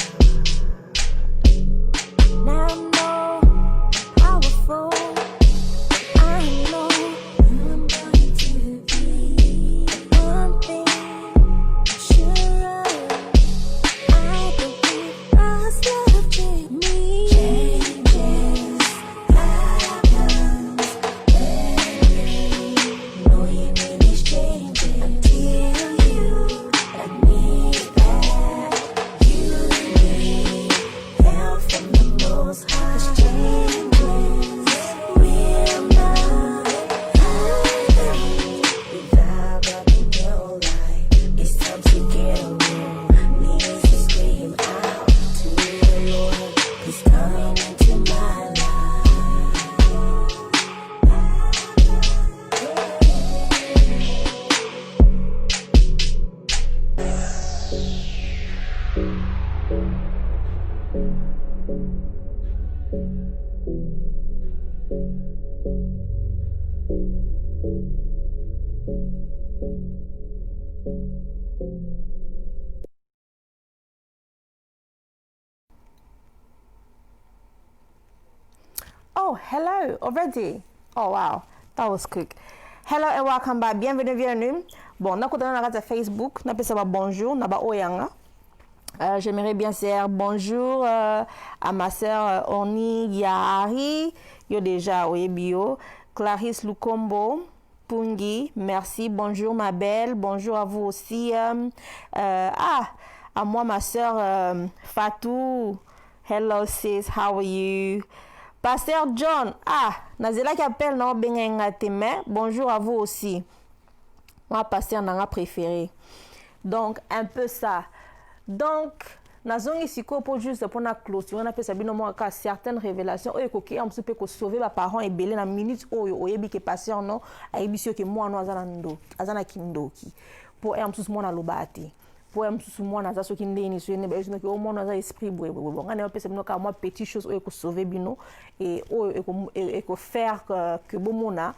Now I know I'm powerful, I know I'm going to be one thing sure of. I believe God's love did me. Changes happen every day. Know your name is changing until you admit that you need help from the Most High. 'Cause changes will not happen without God in your life. It's time to get on your knees and scream out to the Lord. He's coming into my life. Oh, hello already. Oh, wow. That was quick. Hello and welcome back. Bienvenue. Bon, na kutana na kata Facebook. Na pesa ba bonjour, na ba oyanga. J'aimerais bien dire bonjour à ma sœur Oni Yahari. Yo déjà oyebio. Clarisse Lukombo. Pungi, merci. Bonjour ma belle. Bonjour à vous aussi. À moi ma sœur Fatou. Hello sis, how are you? Pasteur John, Nazela qui appelle non benga mais bonjour à vous aussi. Moi pasteur nanga préféré. Donc un peu ça. Donc nazongi siko pour juste pour na clôture on appelle ça bino mo ka certaines révélations o ko ki am peu ko sauver ba parents et belé na minute oyo oyebi ke pasteur non ayebisio ke moi no azana ndo azana kindoki pour am sous mo na lobati. Pour un sous moi na zaso kindeni so ne ba yusino ke o mo na za esprit boye bon ngane o pesa bino ka moi petit chose o ko sauver bino et o ko faire que bomona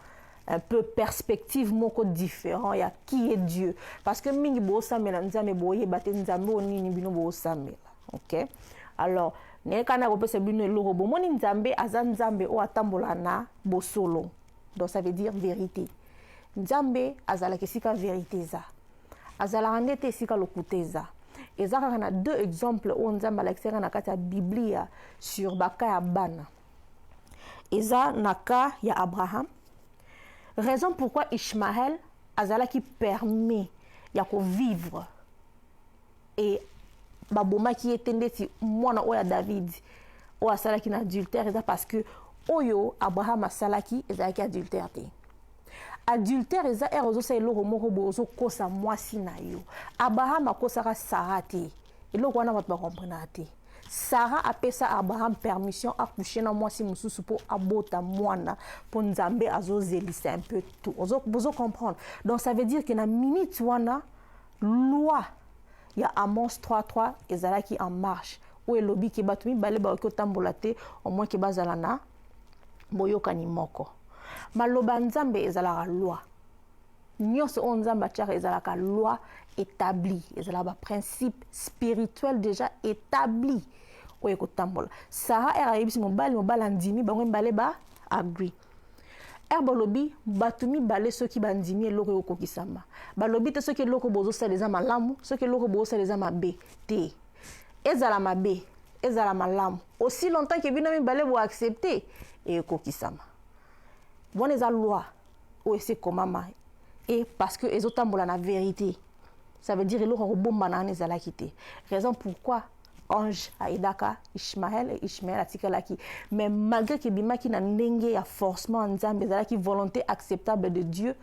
un peu perspective moko différent ya qui est Dieu parce que mingi bo samela nzambe boye baté nzambe oni ni bino bo samela. OK, alors ne kana ko pesa bino loro bo moni nzambe azan nzambe o atambola na bo solo, donc ça veut dire vérité. Nzambe azala kesika vérité za azala ndete esika lokuteza. Ezaka kana deux exemples où nzambe alexera na kati ya Biblia sur baka ya bana. Eza naka ya Abraham. Raison pourquoi Ishmael azala qui permet ya ko vivre et baboma qui etendeti mwana oya David o asala ki na adultère eza parce que oyo Abraham asala ki eza ki adultère te. Adultère eza erozo sa eloko moko bozo kosa mwasi na yo. Abraham akosaka Sarah te. Eloko wana bato ba comprendre te. Sarah apesa Abraham permission à coucher na mwasi mususu pour abota mwana pour nzambe azozelisa un peu tout. Ozo comprendre. Donc ça veut dire que na minute wana loi ya Amos 3:3 ezala ki en marche. O elobi ke batumi bale ba ko tambola te au moins ke bazala na boyokani moko. Maloba nzambe ezalaka loi. Nyonso on nzambe atiaka ezalaka loi établie. Ezalaka principe spirituel déjà établi. Oye kotambola. Sarah era yebisi mobali ndimi bango mbale ba agree. Erbolobi batumi bale soki bandimi eloko okokisama. Balobi te soki eloko bozo saleza malamu, soki eloko bozo saleza mabe te. Ezala mabe, ezala malamu. Aussi longtemps que bino mi bale bo accepter et okokisama. Bon les loi ou c'est comment et parce que les autres la vérité ça veut dire que l'autre bomba na nezala quitté raison pourquoi ange aidaka Ishmael et Ishmael atikalaki mais malgré que bimaki na ndenge ya forcement nzambe ezala ki volonté acceptable de Dieu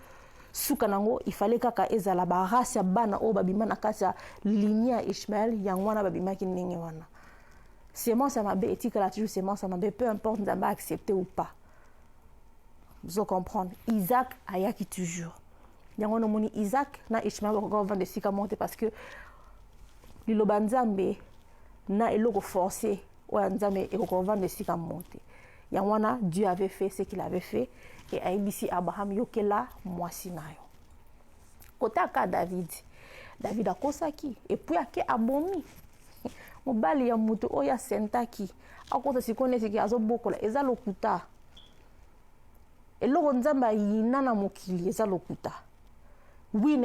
sukanango il fallait kaka ezala ba race ya bana o babima na kasa lignée ya Ishmael yangwana babimaki ndenge wana Sémence à ma bé, éthique là toujours sémence à ma bé, peu importe nous va accepter ou pas. Vous comprenez. Isaac ayaki toujours. Yango no moni Isaac na Ishmael ko vendre de sika monte parce que liloba nzambe na eloko forcé ou nzambe e ko vendre de sika monte. Yango na Dieu avait fait ce qu'il avait fait et aibisi Abraham yokela mwasi nayo. Kotaka David akosaki et puis ake abomi. Mobali ya mutu oya sentaki akota sikone siki azobokola eza lokuta. Eloko nzambe yina na mokili eza lokuta. Oui,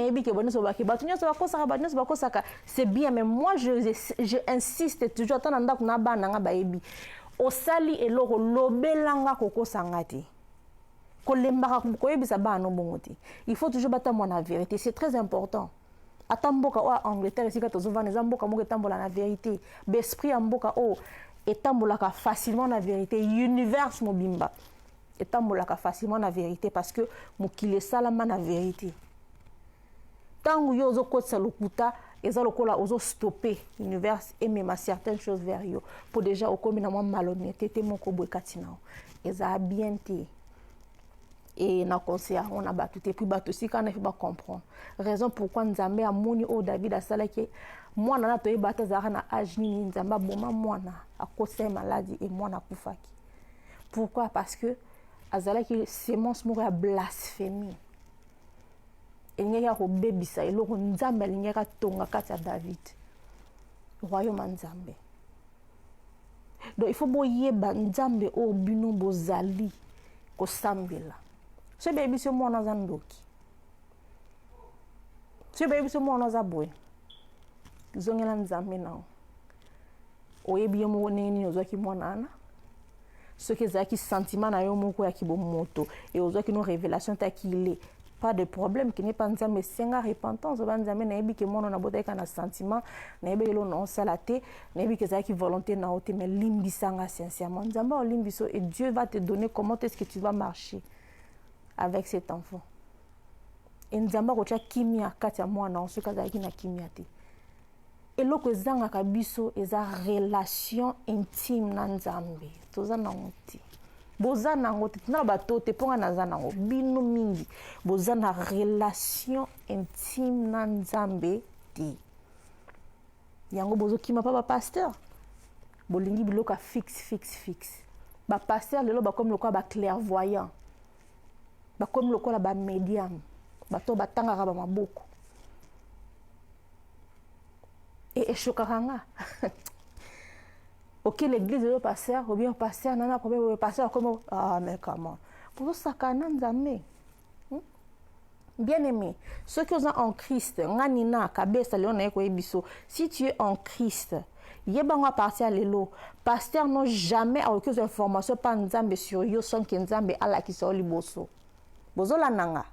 c'est bien, mais moi je insiste toujours. Au sali et loro lobelanga koko sangati. Il faut toujours battre la vérité. C'est très important. Atamboka o Angleterre ici quand on va mboka mo etambola la vérité. L'esprit amboka o etambola facilement la vérité. Univers mobimba etambola facilement la vérité parce que mokile salama la vérité. Tant yo zo kotsa lokuta eza lokola ozo stopper l'univers et même certaines choses vers yo pour déjà au comme na malhonnêteté moko boekati nao eza bien té et na conseil on a battu et puis battu si quand il faut comprendre raison pourquoi nzambe amoni o David asalaki mwana na toye bata zara na âge nini nzamba boma mwana akosa maladie et mwana kufaki. Pourquoi? Parce que azalaki sémence moko ya blasphémie. Et il y a un bébé, il y a un tonga kati David. Royaume Nzambe. Donc il faut boyer Nzambe au bino bozali ko sambela. Ce bébé c'est moi dans andoki. Ce bébé c'est moi dans aboy. Zongela Nzambe na. Oyebi mo neni ozaki mwanana. Ce qui est sentiment na yo moko ya kibomoto et ozaki no révélation ta ki il est. Pas de problème qui n'est pas nzambe senga repentance ba nzambe na yebi ke mono na boteka na sentiment na yebi lo non salate na yebi ke za ki volonté na ote mais limbisanga sincèrement nzambe o limbiso et Dieu va te donner comment est-ce que tu vas marcher avec cet enfant et nzambe ko tcha kimia kati ya mwana on se kaza ki na kimia te et loko zanga kabiso eza relation intime na nzambe toza na muti bozana ngote na bato te ponga nazana ngo bino mingi bozana relation intime na nzambe ti yango bozokima pa ba pasteur bolingi biloka fixe ba pasteur lelo ba comme lokola ba clairvoyant ba comme lokola ba médium bato batangaka ba maboko et chokanga. Ok, l'église de pasteur, ou bien pasteur, nana problème, pasteur comme ah mais comment? Pour ça canan zamé. Bien aimé, ceux qui sont en Christ, nganina kabesa leona eko ebiso. Si tu es en Christ, yebanga partir lelo. Pasteur n'ont jamais aucune information pas nzambe sur yo son ki nzambe ala ki so liboso. Bozo la nanga.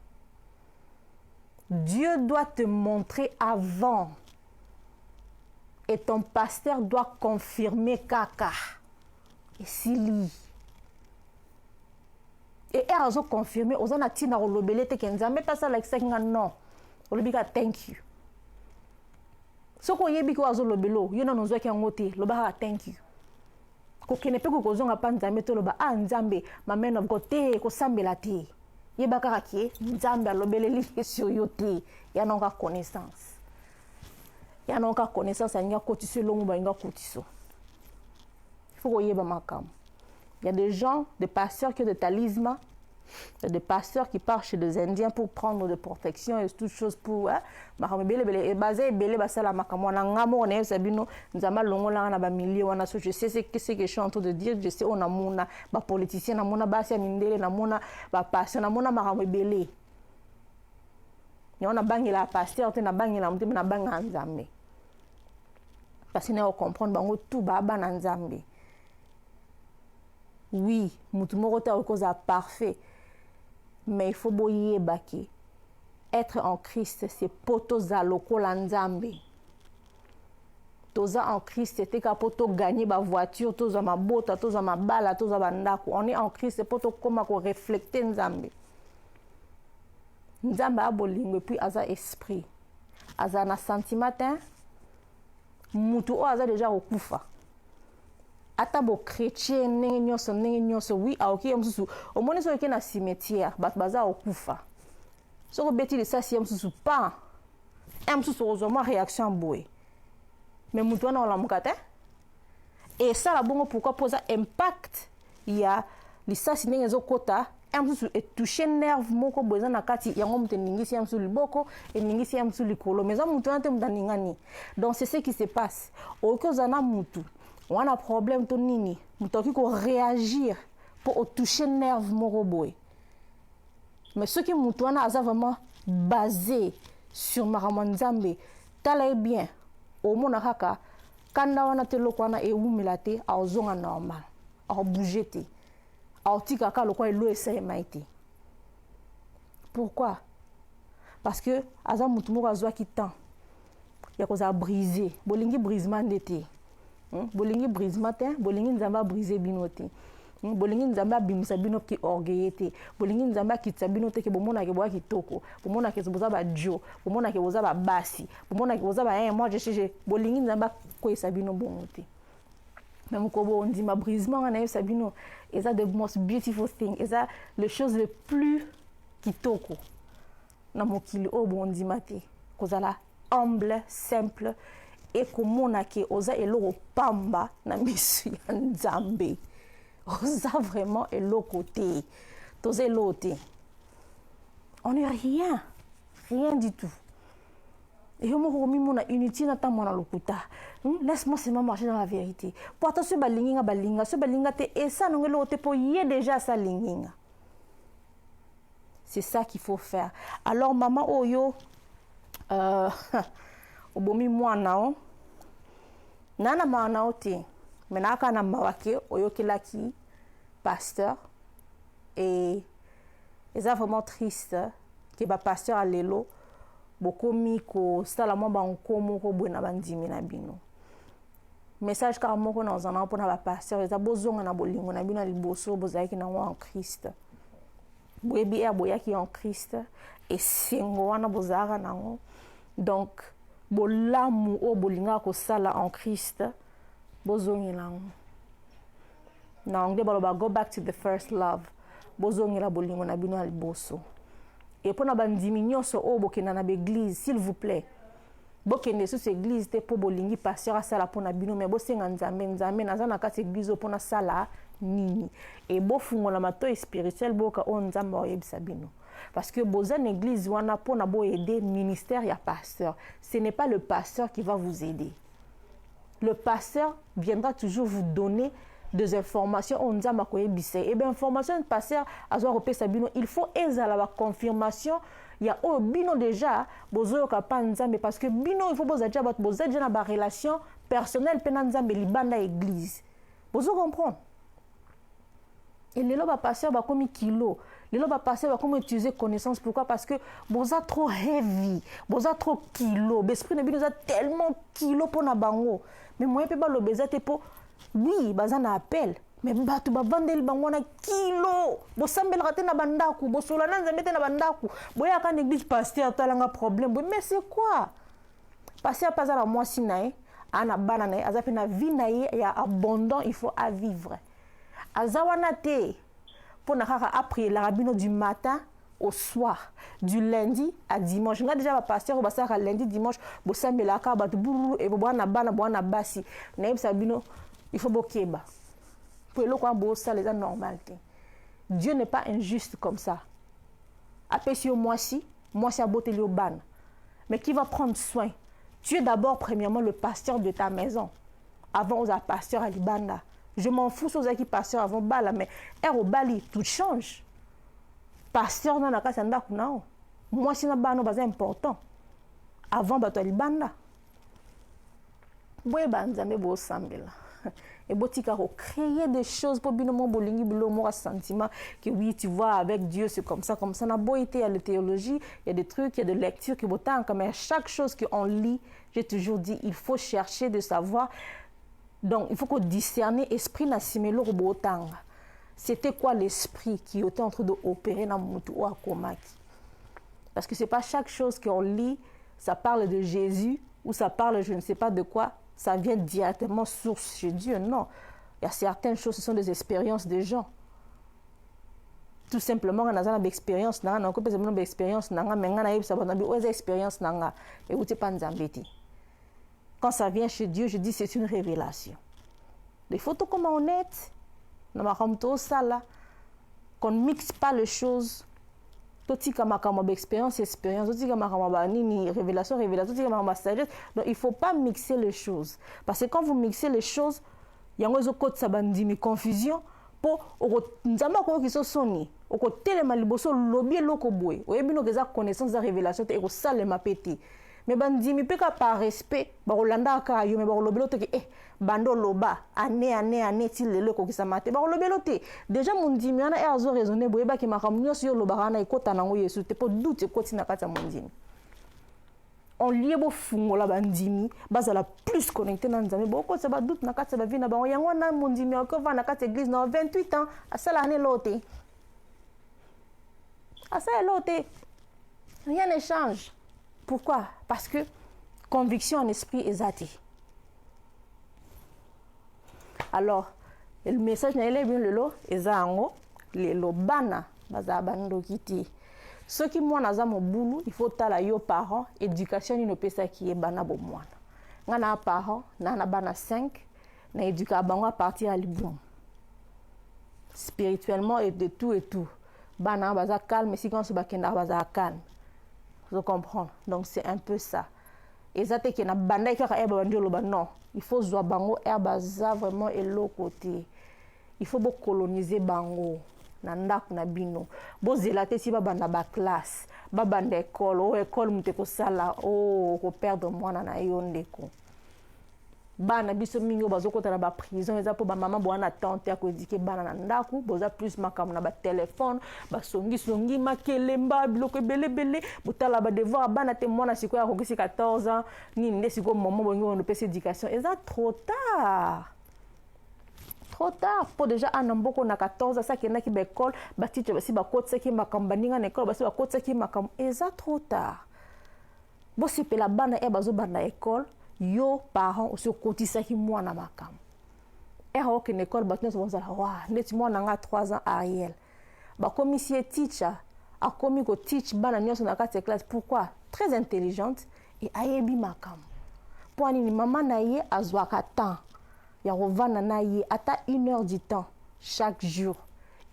Dieu doit te montrer avant. Et ton pasteur doit confirmer kaka. Et s'il et elle a confirmé, aux en a tina rolobele te kenzambe pas ça like ça non. Olobika thank you. So ko yebi ko azo lobelo, yo na nozwa ki ngote, loba thank you. Ko kene pe ko zonga pa nzambe to loba ah nzambe, ma man of God te ko sambela te. Yeba kaka ki nzambe alobele li sur yo te, ya na ka connaissance. Il y a encore connaissance à n'y'a cotisé long ou n'y'a cotisé. Il faut qu'il y ait makam. Il y a des gens, des pasteurs qui ont des talismans, des pasteurs qui partent chez des Indiens pour prendre des protections et toutes choses pour et basé belé basala makam on a ngamo on est sabino nzama longo la na ba milliers on a je sais ce que je suis en train de dire je sais on a mona ba politicien na mona basi mindele na mona ba pasteur na mona makam belé. On a bangé la pasteur on a bangé la mtima na banga nzambe. Parce que nous comprenons que tout baba na nzambe. Oui, mutu moko ta cause parfait. Mais il faut boyer baki. Être en Christ, c'est poto za lokola nzambe. Toza en Christ, c'est ka poto gagner ba voiture, toza ma bota, toza ma bala, toza ba ndako. On est en Christ, c'est poto koma ko reflecter nzambe. Nzambe a bolingo puis aza esprit. Aza na sentiment mutu o aza déjà okufa ata bo chrétien ndenge nyonso oui aoki ya mosusu omoni soki na cimetière bato baza okufa soki obeti lisasi ya mosusu pa ya mosusu ozwa mwa réaction boye mais moto wana olamuka te esala bongo pourquoi poza impact ya lisasi ndenge ezokota ya mosusu etouche nerve moko boye eza na kati yango moto eningisi ya mosusu liboko eningisi ya mosusu likolo mais eza moto wana te moto aningani donc c'est ce qui se passe okoki ozala na motu wana problème to nini moto akoki koréagir mpo otouche nerve moko boye mais soki moto wana aza vraiment basé sur makambo nzambe tala ye bien omona kaka kanda wana te eloko wana ewumela te aozonga normal aobouge te aotika kaka lokwa elo esalemai te pourquoi parce que aza motu moko azwaki temps ya kozala brisé bolingi brisement nde te bolingi brisement te bolingi nzambe abrise bino te bolingi nzambe abimisa bino ki orgueil te bolingi nzambe akitisa bino te ke bomonake boya kitoko bomonake boza badio bomonake boza babasi bomonake boza ba moi je bolingi nzambe akweyisa bino bongo te mais mokobo ondima brisement wana yebisa bino eza the most beautiful thing eza le chose le plus kitoko na mokili oyo bondima te kozala humble simple ekomona ke oza eloko pamba na misu ya nzambe oza vraiment eloko te toza eloko te on est rien du tout et moko komimona inutile na ntango na lokuta laisse-moi seulement marcher dans la vérité po ata so balinga te esanongo eloko te po ye déjà asalinginga c'est ça qu'il faut faire alors maman oyo obomi mwana o nana maana o te me naaka na mawa ke oyokelaki pasteur et eza vraiment triste ke bapasteur alelo bokomi kosala mwa banko moko boye na bandimi na bino message kaka moko na ozana mpona bapasteur eza bozonga na bolingo na bino ya liboso bozalaki nango en Christ boyebi ere boyaki en Christ esengo wana bozalaka nango donc bolamu oyo bolingaka kosala en Christ bozongela yango na anglais baloba go back to the first love bozongela bolingo na bino ya liboso et mpona bandimi nyonso oyo bokenda na baeglise s'il vous plaît bokende susu église te mpo bolingi pasteur asala mpona bino mais bosenga nzambe naza na kati église oyo mpona sala nini et bofungola matoi spirituel boyoka oyo nzambe aoyebisa bino parce que boza na église wana mpona boaider ministère ya pasteur ce n'est pas le pasteur qui va vous aider le pasteur viendra toujours vous donner des informations on nzambe akoyebisa et bien information de pasteur azwa kopesa bino il faut ezala ba confirmation ya oyo bino déjà bozoyoka pa nzambe parce que bino il faut boza déjà na ba relation personnelle pe na nzambe libanda église bozo comprendre et lelo ba pasteur ba komi kilo lelo ba pasteur ba komi utiliser connaissance pourquoi parce que boza trop heavy boza trop kilo l'esprit na bino za tellement kilo pona bango mais moi pe ba lobeza te po oui baza na appel mais bato bavandeli bango na kilo bosambelaka te na bandaku bosola na nzambe te na bandaku boyaka na église pasteur talanga problème mais c'est quoi pasteur paza la mwasi na ye ana bana na ye aza pe na vie na ye ya abondant il faut à vivre aza wana te pona kaka après la rabino du matin au soir du lundi à dimanche nga déjà ba pasteur au basaka lundi dimanche bosambelaka bato buru e bwana bana bwana basi na yebisa bino il faut bokeba pour le quoi bossa les normalité Dieu n'est pas injuste comme ça après si moi si à botter le ban mais qui va prendre soin tu es d'abord premièrement le pasteur de ta maison avant aux pasteur à libanda je m'en fous aux qui pasteur avant bala mais au bali tout change pasteur dans la casa ndaku nao moi si na bano bas important avant bato libanda boye banzambe bo sambela et botika créer des choses pour bino mon bolingi bilo mo sentiment que oui tu vois avec Dieu c'est comme ça na boité il y a la théologie il y a des trucs il y a de lecture qui botan comme chaque chose qu'on lit j'ai toujours dit il faut chercher de savoir donc il faut qu'on discerner esprit na simelo botanga c'était quoi l'esprit qui était en train d'opérer dans mutu ou akomaki parce que c'est pas chaque chose qu'on lit ça parle de Jésus ou ça parle je ne sais pas de quoi ça vient directement source chez Dieu. Non. Il y a certaines choses, ce sont des expériences des gens. Tout simplement, on a une expérience, on a une expérience, on a une expérience, quand ça vient chez Dieu, je dis c'est une révélation. Il faut tout comme honnête, qu'on ne mixe pas les choses. Tout expérience, révélation, sagesse. Donc il ne faut pas mixer les choses. Parce que quand vous mixez les choses, il y a une confusion. Pour nzamba ko kiso soni oko telema liboso lobi eloko boye oyebino keza connaissance za révélation te eko salema peti mais bandimi peka par respect ba rolanda ka yo mais ba lobelo te ke bando loba ane ti lelo ko kisama te ba lobelo te déjà mon ndimi ana azo raisonner boye ba ki makamnyo so yo loba na ikota nango Yesu te po doute ko tina kata mon ndimi on lié bo fungola bandimi bazala plus connecté na nzambe boko ça ba doute na kati ba vie na bango yango na mondimi ko va na kati église na 28 ans asala ne loté asala loté rien ne change. Pourquoi? Parce que conviction en esprit est athée. Alors le message na ele bien le lo ezango le lo bana baza bando kiti. Ce qui moi naza mon boulot, il faut tala yo parents, éducation ni no pesa qui est bana bo mwana. Ngana parents, na bana 5, na éduka bango à partir à libum. Spirituellement et de tout et tout. Bana baza calme, si quand se bakenda baza calme. Vous comprenez? Donc c'est un peu ça. Et ça te que na banda ka eba ndio ba non, il faut zwa bango baza vraiment et l'autre côté. Il faut beaucoup coloniser bango. Na ndako na bino bozela te si babanda ba classe babanda école mute ko sala ko perdre mwana na yo ndeko bana biso mingi bazokota na ba prison eza po ba mama bwana tante ya ko éduquer bana na ndako boza plus makamu na ba téléphone ba songi makelemba biloko ebele botala ba devoir bana te mwana siko ya kokisi 14 ans ni nde siko momo bongi on pesa éducation eza trop tard. Trop tard pour déjà un amboko na 14 ça qui na ki ba école ba titre ba si ba kotsa ki makamba ninga na école ba si ba kotsa ki makamba eza trop tard. Bo si pe la bana e bazo bana école yo parents aussi kotisa ki mwana makamba. E ha ok na école ba tino so wa net mwana nga 3 ans Ariel. Ba commissaire teacher a commis ko teach bana nyoso na kati classe pourquoi très intelligente et ayebi makamba. Pour ni maman na ye azwaka temps. Il y a rovana na ye ata 1 heure du temps chaque jour.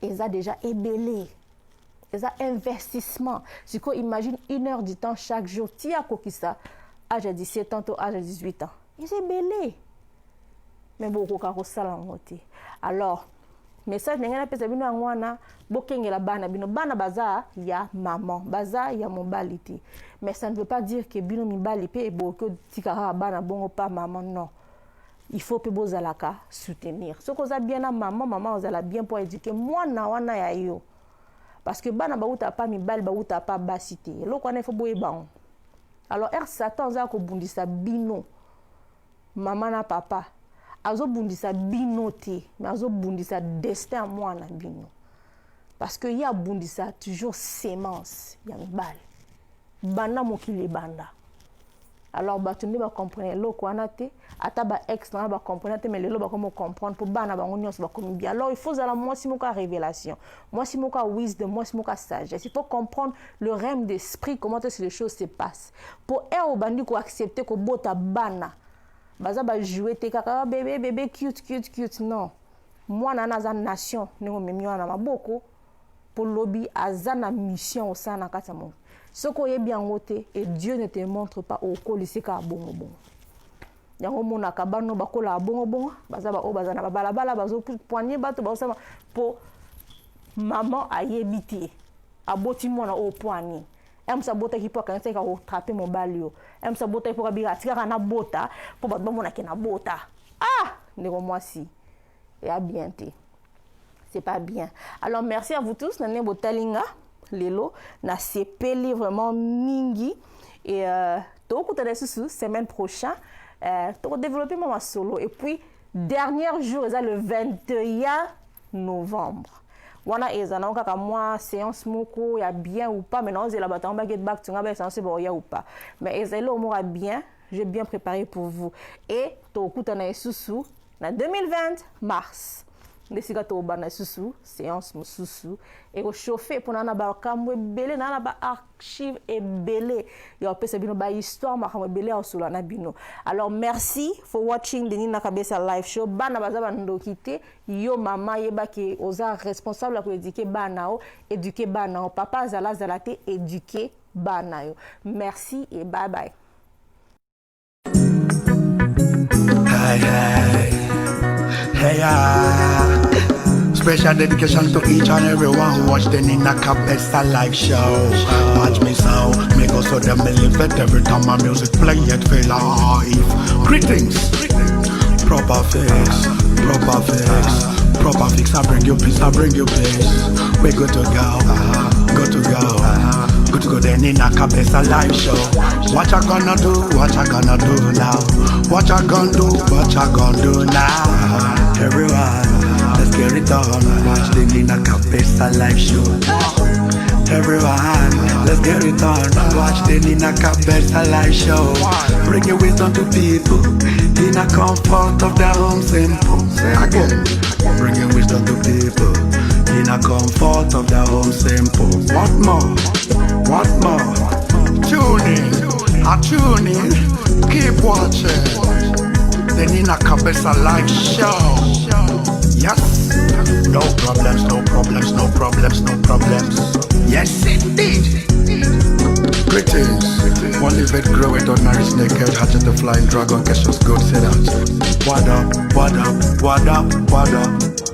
Et ça déjà ébélé. Et ça investissement. Si qu'on imagine 1 heure du temps chaque jour, tu as quoi ça âge à 17 ans, âge à 18 ans. Et c'est ébélé. Mais beaucoup de ça la moitié. Alors, message n'est pas ça bino ngwana bokenge la bana bino bana baza ya maman baza ya mobilité. Mais ça ne veut pas dire que bino mibali pe boko tikara bana bongo pas maman non. Il faut que vous allez soutenir. Ce que vous avez bien à maman, vous allez bien pour éduquer. Moi, na wana ya yo. Parce que bana ba uta pas mi bal ba uta pas basité. Lo ko na faut boye ban. Alors Satan za ko bundisa bino. Maman na papa. Azo bundisa bino te, mais azo bundisa destin moi na bino. Parce que y a bundisa toujours sémence, ya mi bal. Bana mokili banda. Alors batunde ba comprendre lo ko anate ata ba ex na ba comprendre mais le lo ba comment comprendre pour bana ba ngonion ba comme bien. Alors il faut la moi si mon cas révélation, moi si mon cas wisdom, moi si mon cas sagesse. Il faut comprendre le règne d'esprit comment est-ce que les choses se passent. Pour au bandi ko accepter ko bota bana. Baza ba jouer te kaka bébé cute non. Moi na za nation ngo memio na maboko pour lobby azana mission au sein na kata mo. Ce qu'on est bien noté et Dieu ne te montre pas au lycée ka bongo bongo. Yango mona kabano bakola bongo bongo baza ba obazana ba balabala bazo poigner bato ba osama po maman ayebiti aboti mona au poigner. Em sa bota ki po kan se ka attraper mon balio. Em sa bota po ka biga tika na bota po ba mona ke na bota. Ah, ndeko moi si. Et à bientôt. C'est pas bien. Alors merci à vous tous nane botalinga. Lelo na sepeli vraiment mingi et donc on se semaine prochaine pour développer mon solo et puis dernier jour c'est le 21 novembre wana ezana kaka moi séance moko ya bien ou pas maintenant c'est la bataille on get back tu ngaba séance ba ya ou pas mais ezelo mora bien j'ai bien préparé pour vous et to kutana susu na 2020 mars ndesi gato bana susu séance mo susu et au chauffer pour nana ba kamwe belé nana ba archive et belé yo pesa bino ba histoire ma kamwe belé osula na bino. Alors merci for watching the Nina Kabesa live show. Bana bazaba ndokite yo mama yeba ki oza responsable pour éduquer bana o éduquer bana o papa zala te éduquer bana yo. Merci et bye bye. Hey, hey, hey, special dedication to each and everyone who watched the Nina Kabesa live show. Watch me so, me go so them live it every time my music play it feel live. Greetings, proper fix, proper fix, proper fix. I bring you peace, I bring you peace. We good to go, good to go. Good to go the Nina Kabesa live show. What you gonna do? What you gonna do now? What you gonna do? What you gonna do now? Everyone, let's get it on. Watch the Nina Kabesa live show. Everyone, let's get it on. Watch the Nina Kabesa live show. Bring your wisdom to people in a comfort of their home simple. Say again. Bring your wisdom to people in a comfort of their home simple. What more? What more? Tune in, tune in. Keep watching the Nina Kabesa live show. Yes, no problems, no problems, no problems, no problems. Yes, indeed. Greetings. One live it, grow it, ordinary snakehead, hatchet the flying dragon, questions good, say that. What up, what up, what up, what up?